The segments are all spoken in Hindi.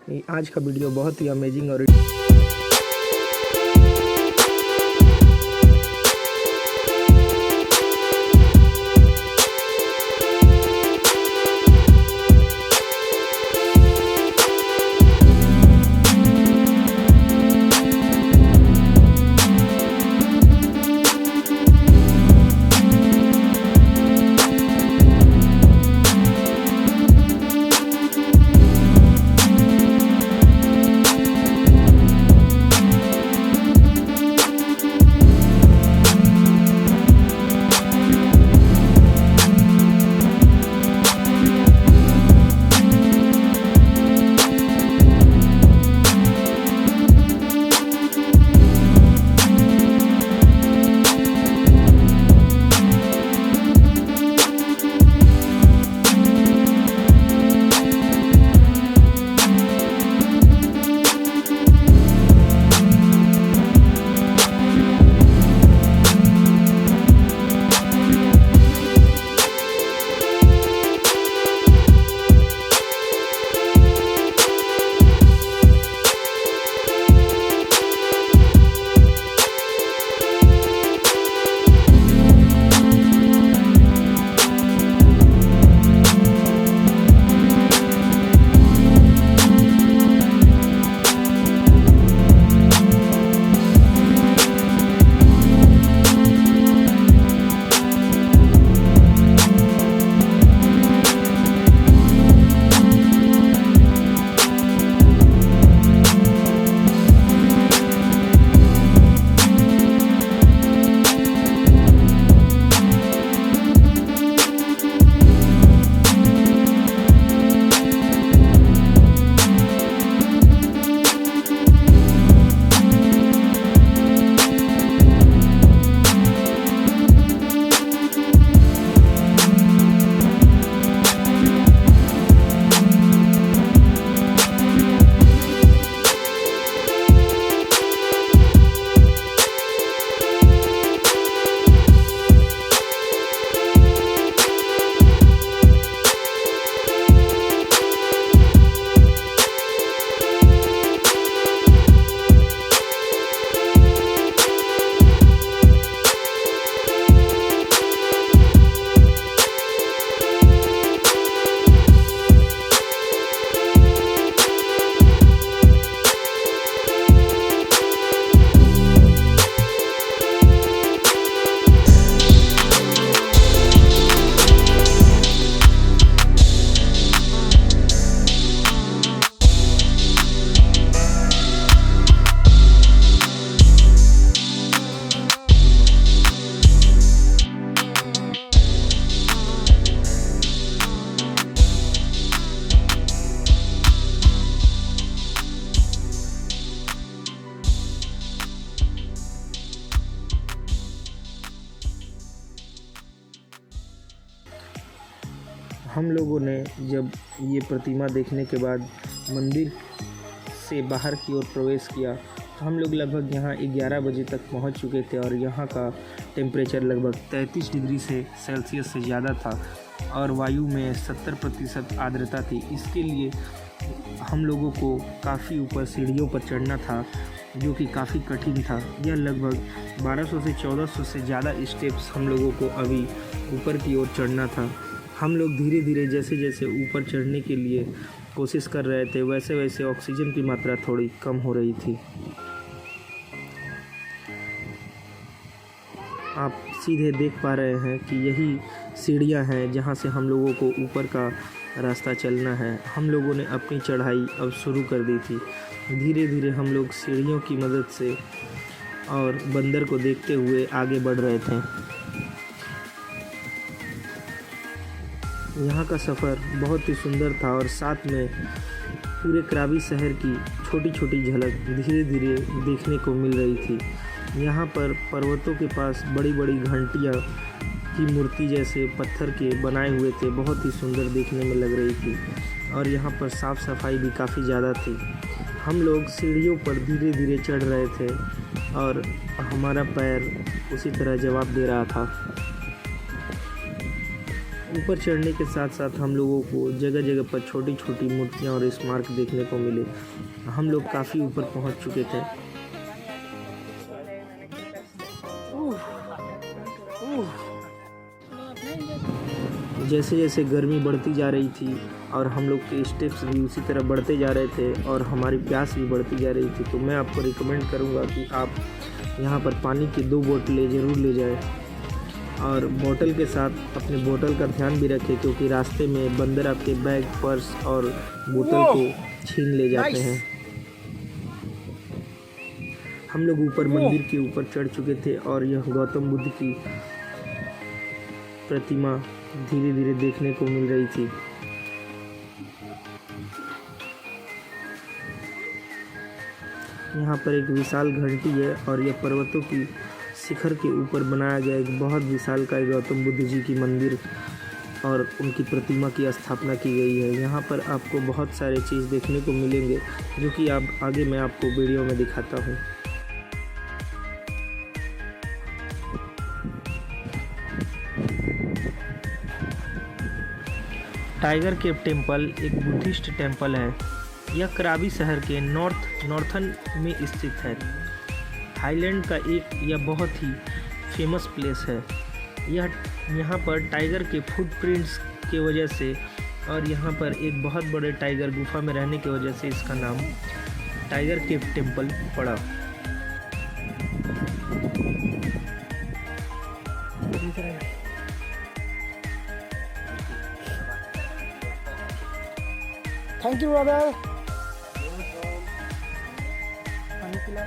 आज का वीडियो बहुत ही अमेजिंग और हम लोगों ने जब ये प्रतिमा देखने के बाद मंदिर से बाहर की ओर प्रवेश किया तो हम लोग लगभग यहाँ 11 बजे तक पहुँच चुके थे और यहाँ का टेम्परेचर लगभग 33 डिग्री सेल्सियस से ज़्यादा था और वायु में 70% आर्द्रता थी। इसके लिए हम लोगों को काफ़ी ऊपर सीढ़ियों पर चढ़ना था जो कि काफ़ी कठिन था। यह लगभग 1200 से 1400 से ज़्यादा स्टेप्स हम लोगों को अभी ऊपर की ओर चढ़ना था। हम लोग धीरे धीरे जैसे जैसे ऊपर चढ़ने के लिए कोशिश कर रहे थे वैसे वैसे ऑक्सीजन की मात्रा थोड़ी कम हो रही थी। आप सीधे देख पा रहे हैं कि यही सीढ़ियां हैं जहां से हम लोगों को ऊपर का रास्ता चलना है। हम लोगों ने अपनी चढ़ाई अब शुरू कर दी थी। धीरे धीरे हम लोग सीढ़ियों की मदद से और बंदर को देखते हुए आगे बढ़ रहे थे। यहाँ का सफ़र बहुत ही सुंदर था और साथ में पूरे कराबी शहर की छोटी छोटी झलक धीरे धीरे देखने को मिल रही थी। यहाँ पर पर्वतों के पास बड़ी बड़ी घंटियाँ की मूर्ति जैसे पत्थर के बनाए हुए थे, बहुत ही सुंदर देखने में लग रही थी और यहाँ पर साफ़ सफाई भी काफ़ी ज़्यादा थी। हम लोग सीढ़ियों पर धीरे धीरे चढ़ रहे थे और हमारा पैर उसी तरह जवाब दे रहा था। ऊपर चढ़ने के साथ साथ हम लोगों को जगह जगह पर छोटी छोटी मूर्तियाँ और स्मारक देखने को मिले। हम लोग काफ़ी ऊपर पहुँच चुके थे। जैसे जैसे गर्मी बढ़ती जा रही थी और हम लोग के स्टेप्स भी उसी तरह बढ़ते जा रहे थे और हमारी प्यास भी बढ़ती जा रही थी, तो मैं आपको रिकमेंड करूँगा कि आप यहाँ पर पानी की 2 बोतलें ज़रूर ले जाएं और बोतल के साथ अपने बोतल का ध्यान भी रखें, क्योंकि रास्ते में बंदर आपके बैग, पर्स और बोतल को छीन ले जाते हैं। हम लोग ऊपर मंदिर के ऊपर चढ़ चुके थे और यह गौतम बुद्ध की प्रतिमा धीरे धीरे देखने को मिल रही थी। यहाँ पर एक विशाल घंटी है और यह पर्वतों की शिखर के ऊपर बनाया गया एक बहुत विशालकाय गौतम बुद्ध जी की मंदिर और उनकी प्रतिमा की स्थापना की गई है। यहाँ पर आपको बहुत सारे चीज़ देखने को मिलेंगे, जो कि आप आगे मैं आपको वीडियो में दिखाता हूँ। टाइगर केव टेम्पल एक बुद्धिस्ट टेम्पल है। यह कराबी शहर के नॉर्थन में स्थित है। थाईलैंड का यह बहुत ही फेमस प्लेस है। यहाँ पर टाइगर के फुटप्रिंट्स की वजह से और यहाँ पर एक बहुत बड़े टाइगर गुफा में रहने की वजह से इसका नाम टाइगर केव टेम्पल पड़ा। Thank you brother. पानी पिला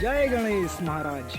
जय गणेश महाराज।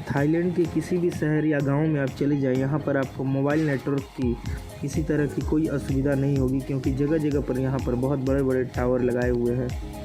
थाईलैंड के किसी भी शहर या गांव में आप चले जाएं, यहाँ पर आपको मोबाइल नेटवर्क की किसी तरह की कोई असुविधा नहीं होगी, क्योंकि जगह जगह पर यहाँ पर बहुत बड़े बड़े टावर लगाए हुए हैं।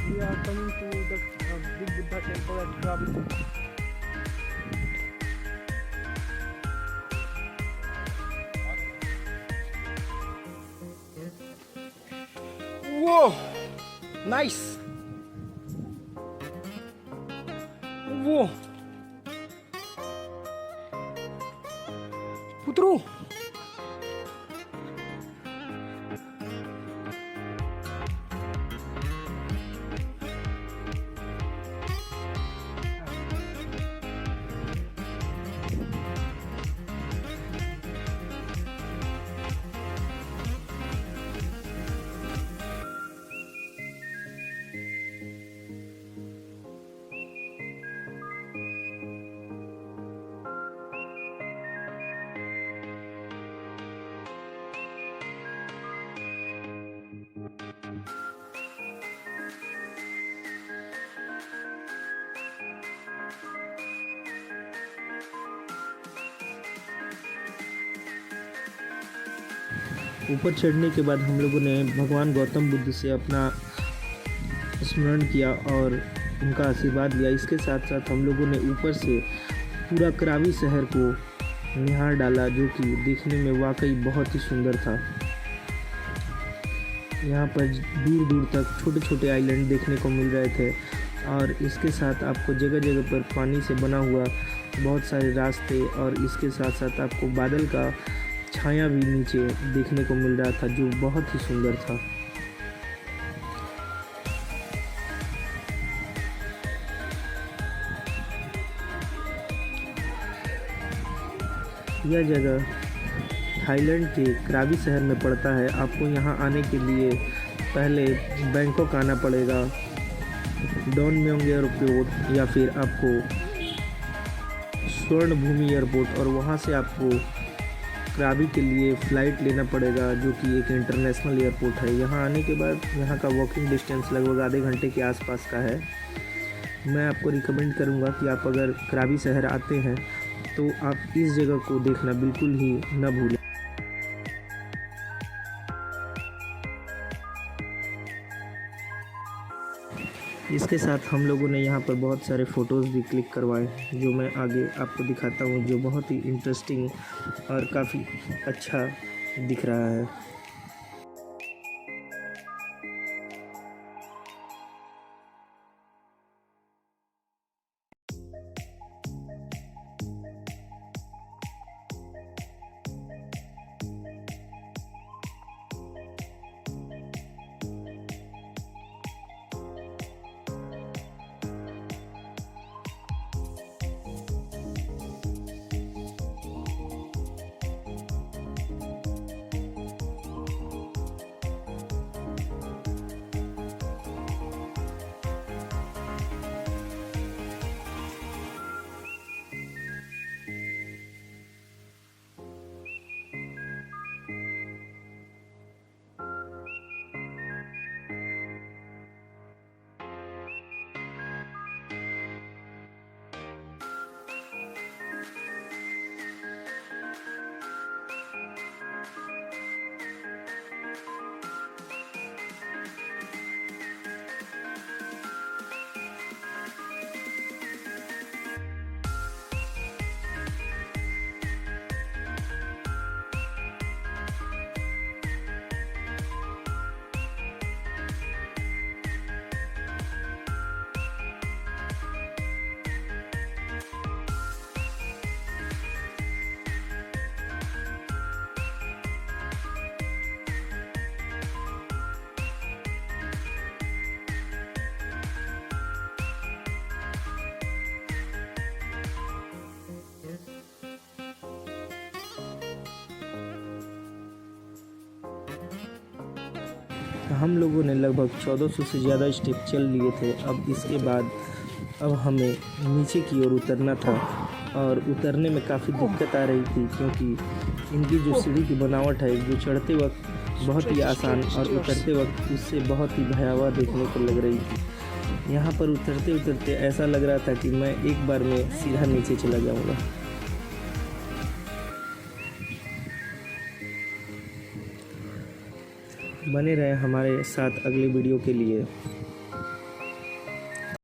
We are coming to the big Buddha temple at Krabi. Whoa! Nice! Whoa! Putru! ऊपर चढ़ने के बाद हम लोगों ने भगवान गौतम बुद्ध से अपना स्मरण किया और उनका आशीर्वाद लिया। इसके साथ साथ हम लोगों ने ऊपर से पूरा करावी शहर को निहार डाला, जो कि देखने में वाकई बहुत ही सुंदर था। यहाँ पर दूर दूर तक छोटे छोटे आइलैंड देखने को मिल रहे थे और इसके साथ आपको जगह जगह पर पानी से बना हुआ बहुत सारे रास्ते और इसके साथ साथ आपको बादल का छाया भी नीचे देखने को मिल रहा था, जो बहुत ही सुंदर था। यह जगह थाईलैंड के क्राबी शहर में पड़ता है। आपको यहाँ आने के लिए पहले बैंकॉक आना पड़ेगा, डॉन म्योंग एयरपोर्ट, या फिर आपको स्वर्ण भूमि एयरपोर्ट, और वहाँ से आपको क्राबी के लिए फ़्लाइट लेना पड़ेगा, जो कि एक इंटरनेशनल एयरपोर्ट है। यहाँ आने के बाद यहाँ का वॉकिंग डिस्टेंस लगभग आधे घंटे के आसपास का है। मैं आपको रिकमेंड करूँगा कि आप अगर क्राबी शहर आते हैं तो आप इस जगह को देखना बिल्कुल ही न भूलें। इसके साथ हम लोगों ने यहाँ पर बहुत सारे फ़ोटोज़ भी क्लिक करवाए, जो मैं आगे आपको दिखाता हूँ, जो बहुत ही इंटरेस्टिंग और काफ़ी अच्छा दिख रहा है। हम लोगों ने लगभग 1400 से ज़्यादा स्टेप चल लिए थे। अब इसके बाद अब हमें नीचे की ओर उतरना था और उतरने में काफ़ी दिक्कत आ रही थी, क्योंकि इनकी जो सीढ़ी की बनावट है, जो चढ़ते वक्त बहुत ही आसान और उतरते वक्त उससे बहुत ही भयावह देखने को लग रही थी। यहाँ पर उतरते उतरते ऐसा लग रहा था कि मैं एक बार में सीधा नीचे चला जाऊँगा। बने रहे हमारे साथ अगले वीडियो के लिए।